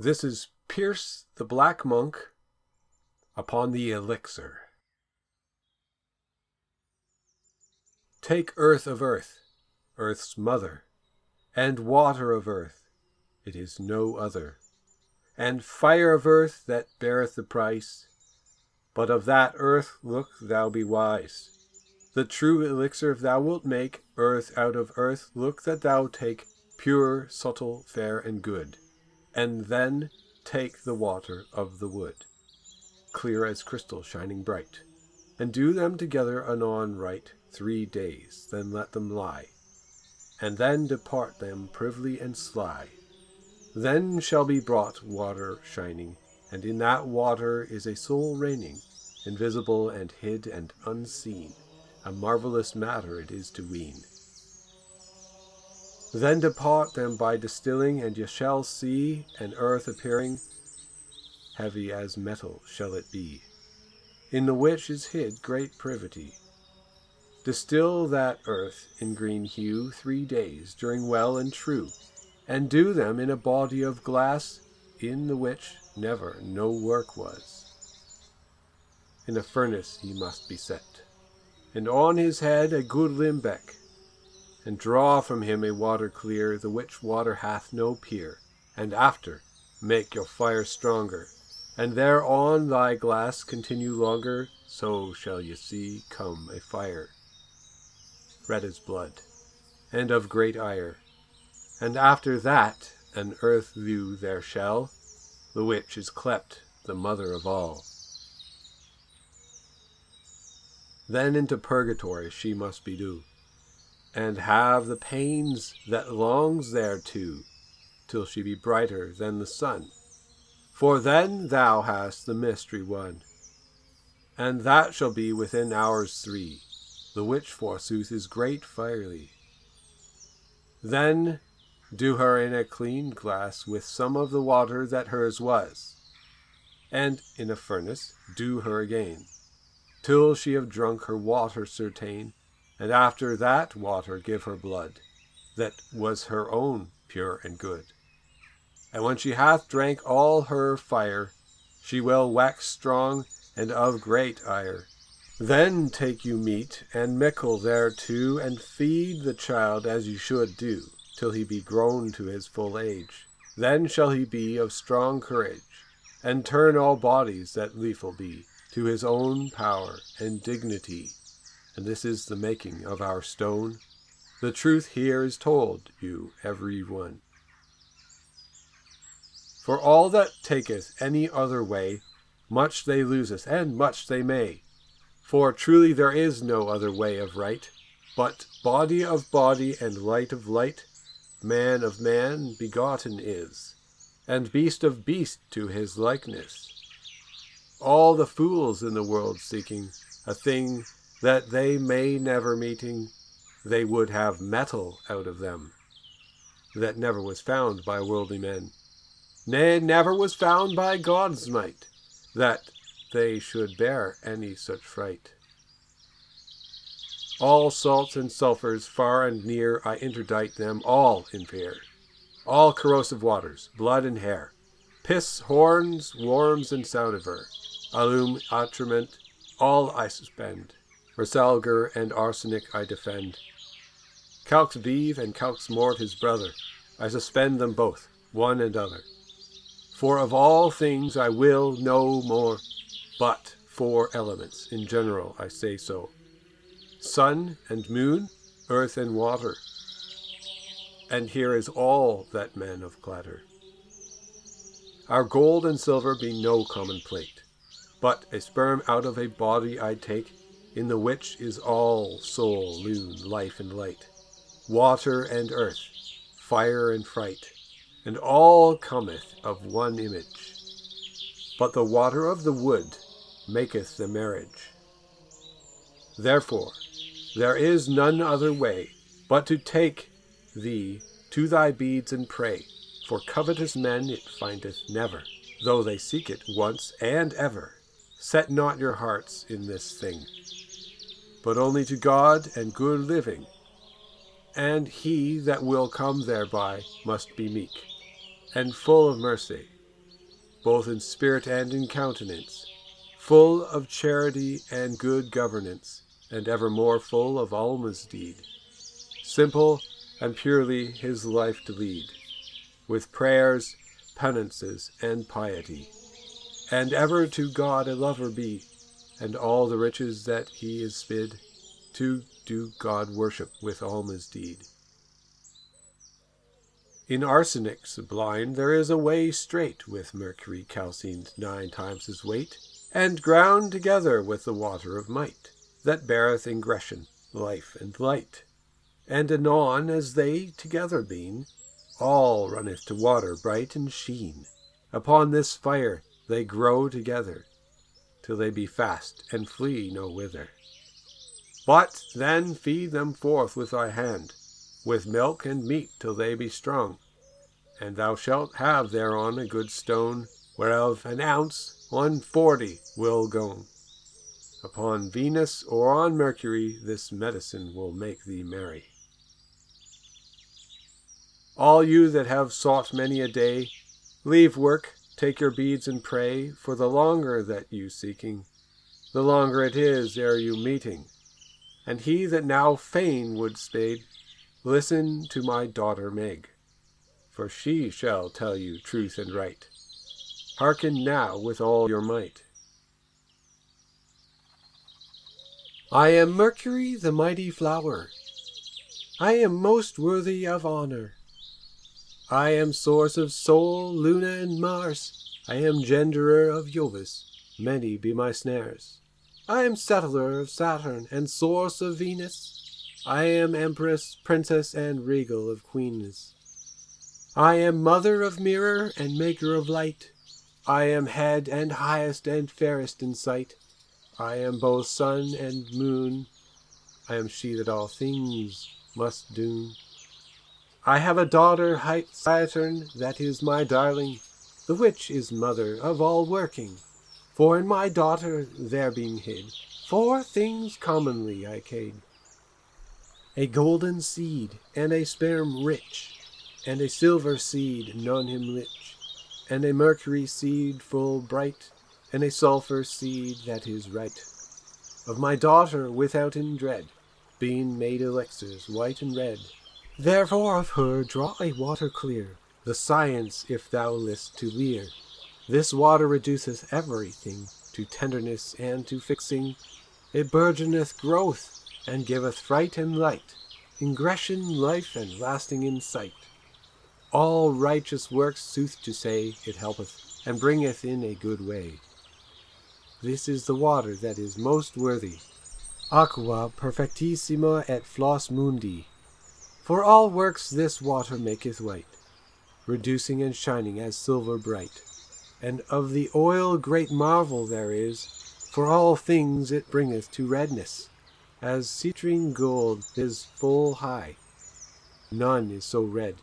This is Pearce the Black Monk upon the Elixir. Take earth of earth, earth's mother, and water of earth, it is no other, and fire of earth that beareth the price. But of that earth look thou be wise. The true elixir if thou wilt make, earth out of earth look that thou take, pure, subtle, fair, and good. And then take the water of the wood, clear as crystal shining bright, and do them together anon right 3 days, then let them lie, and then depart them privily and sly. Then shall be brought water shining, and in that water is a soul reigning, invisible and hid and unseen, a marvellous matter it is to ween. Then depart them by distilling, and ye shall see an earth appearing, heavy as metal shall it be, in the which is hid great privity. Distill that earth in green hue 3 days, during well and true, and do them in a body of glass, in the which never no work was. In a furnace he must be set, and on his head a good limbeck, and draw from him a water clear, the which water hath no peer, and after make your fire stronger, and thereon thy glass continue longer, so shall ye see come a fire, red as blood, and of great ire, and after that an earth view there shall, the which is clept the mother of all. Then into purgatory she must be due, and have the pains that longs thereto, till she be brighter than the sun. For then thou hast the mystery won, and that shall be within hours 3, the which forsooth is great firely. Then do her in a clean glass with some of the water that hers was, and in a furnace do her again, till she have drunk her water certain, and after that water give her blood, that was her own pure and good. And when she hath drank all her fire, she will wax strong and of great ire. Then take you meat and mickle thereto, and feed the child as you should do, till he be grown to his full age. Then shall he be of strong courage, and turn all bodies that lethal be, to his own power and dignity. And this is the making of our stone. The truth here is told you every one. For all that taketh any other way, much they loseth, and much they may. For truly there is no other way of right, but body of body and light of light, man of man begotten is, and beast of beast to his likeness. All the fools in the world seeking a thing that they may never meeting, they would have metal out of them, that never was found by worldly men, nay, never was found by God's might, that they should bear any such fright. All salts and sulphurs, far and near, I interdite them all in fear. All corrosive waters, blood and hair, piss, horns, worms, and saudiver, alum, attriment, all I suspend. Resalgar and arsenic I defend. Calx vive and calx mort his brother, I suspend them both, one and other. For of all things I will no more, but 4 elements, in general I say so. Sun and moon, earth and water. And here is all that men of clatter. Our gold and silver be no common plate, but a sperm out of a body I take, in the which is all soul, noon, life and light, water and earth, fire and fright, and all cometh of one image. But the water of the wood maketh the marriage. Therefore there is none other way, but to take thee to thy beads and pray, for covetous men it findeth never, though they seek it once and ever. Set not your hearts in this thing, but only to God and good living, and he that will come thereby must be meek, and full of mercy, both in spirit and in countenance, full of charity and good governance, and evermore full of alms deed. Simple and purely his life to lead, with prayers, penances, and piety, and ever to God a lover be, and all the riches that he is bid, to do God worship with alms deed. In arsenic sublime there is a way straight, with mercury calcined 9 times his weight, and ground together with the water of might, that beareth ingression, life, and light. And anon, as they together been, all runneth to water bright and sheen. Upon this fire they grow together, till they be fast, and flee no whither. But then feed them forth with thy hand, with milk and meat till they be strong, and thou shalt have thereon a good stone, whereof an ounce 140 will go. Upon Venus or on Mercury this medicine will make thee merry. All you that have sought many a day, leave work, take your beads and pray, for the longer that you seeking, the longer it is ere you meeting. And he that now fain would spade, listen to my daughter Megg, for she shall tell you truth and right. Hearken now with all your might. I am Mercury, the mighty flower. I am most worthy of honor. I am source of Sol, Luna, and Mars. I am genderer of Jovis. Many be my snares. I am settler of Saturn, and source of Venus. I am empress, princess, and regal of queens. I am mother of mirror, and maker of light. I am head, and highest, and fairest in sight. I am both sun and moon. I am she that all things must do. I have a daughter hight Saturn, that is my darling, the which is mother of all working. For in my daughter there being hid 4 things commonly I cade: a golden seed, and a sperm rich, and a silver seed none him lich, and a mercury seed full bright, and a sulphur seed that is right. Of my daughter withouten dread, being made elixirs white and red. Therefore of her draw a water clear, the science if thou list to leer. This water reduceth everything to tenderness and to fixing. It burgeoneth growth, and giveth fright and light, ingression, life, and lasting insight. All righteous works, sooth to say, it helpeth, and bringeth in a good way. This is the water that is most worthy, aqua perfectissima et flos mundi. For all works this water maketh white, reducing and shining as silver bright. And of the oil great marvel there is, for all things it bringeth to redness, as citrine gold is full high. None is so red,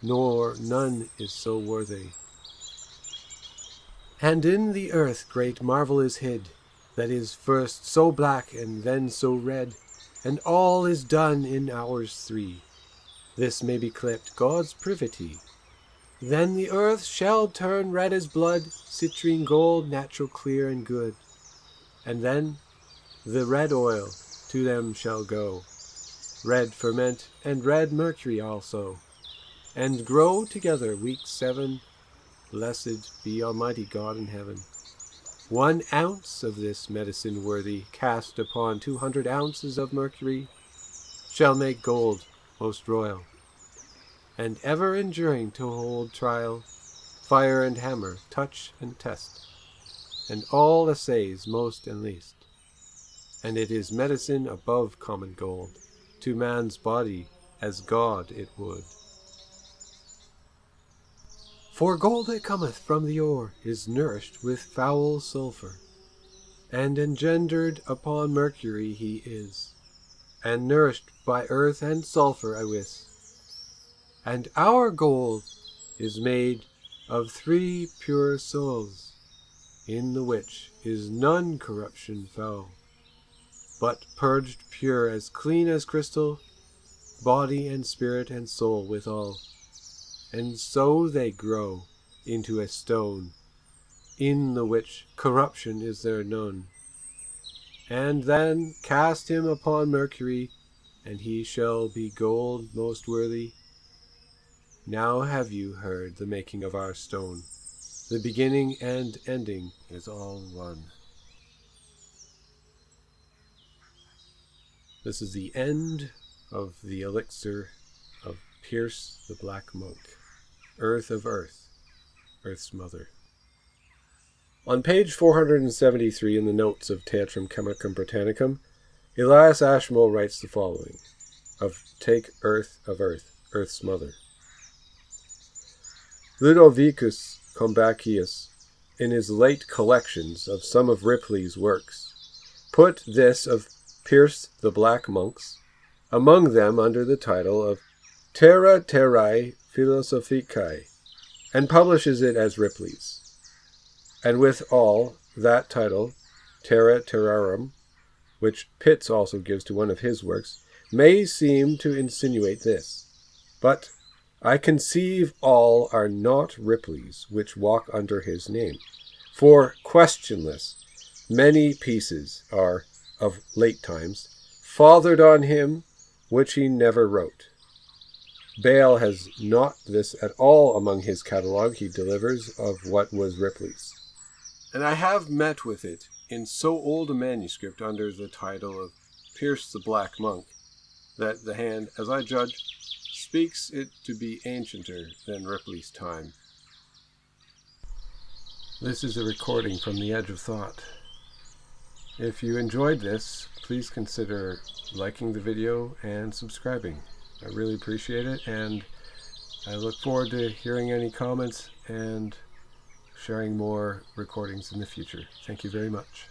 nor none is so worthy. And in the earth great marvel is hid, that is first so black and then so red, and all is done in hours 3. This may be clipped God's privity. Then the earth shall turn red as blood, citrine gold, natural, clear, and good. And then the red oil to them shall go, red ferment, and red mercury also, and grow together week 7. Blessed be Almighty God in heaven. 1 ounce of this medicine worthy, cast upon 200 ounces of mercury, shall make gold most royal, and ever enduring to hold trial, fire and hammer, touch and test, and all assays most and least. And it is medicine above common gold, to man's body as God it would. For gold that cometh from the ore is nourished with foul sulphur, and engendered upon mercury he is, and nourished by earth and sulphur I wis. And our gold is made of 3 pure souls, in the which is none corruption foul, but purged pure as clean as crystal, body and spirit and soul withal. And so they grow into a stone, in the which corruption is there known. And then cast him upon Mercury, and he shall be gold most worthy. Now have you heard the making of our stone. The beginning and ending is all one. This is the end of the Elixir of Pearce the Black Monk, Earth of Earth, Earth's Mother. On page 473 in the notes of Theatrum Chemicum Britannicum, Elias Ashmole writes the following, of Take Earth of Earth, Earth's Mother. Ludovicus Combacius, in his late collections of some of Ripley's works, put this of Pearce the Black Monks among them under the title of Terra Terrae Philosophicae, and publishes it as Ripley's. And with all that title, Terra Terrarum, which Pitts also gives to one of his works, may seem to insinuate this. But I conceive all are not Ripley's which walk under his name. For, questionless, many pieces are, of late times, fathered on him which he never wrote. Bale has not this at all among his catalogue he delivers of what was Ripley's. And I have met with it in so old a manuscript under the title of Pearce the Black Monk, that the hand, as I judge, speaks it to be ancienter than Ripley's time. This is a recording from the Edge of Thought. If you enjoyed this, please consider liking the video and subscribing. I really appreciate it, and I look forward to hearing any comments and sharing more recordings in the future. Thank you very much.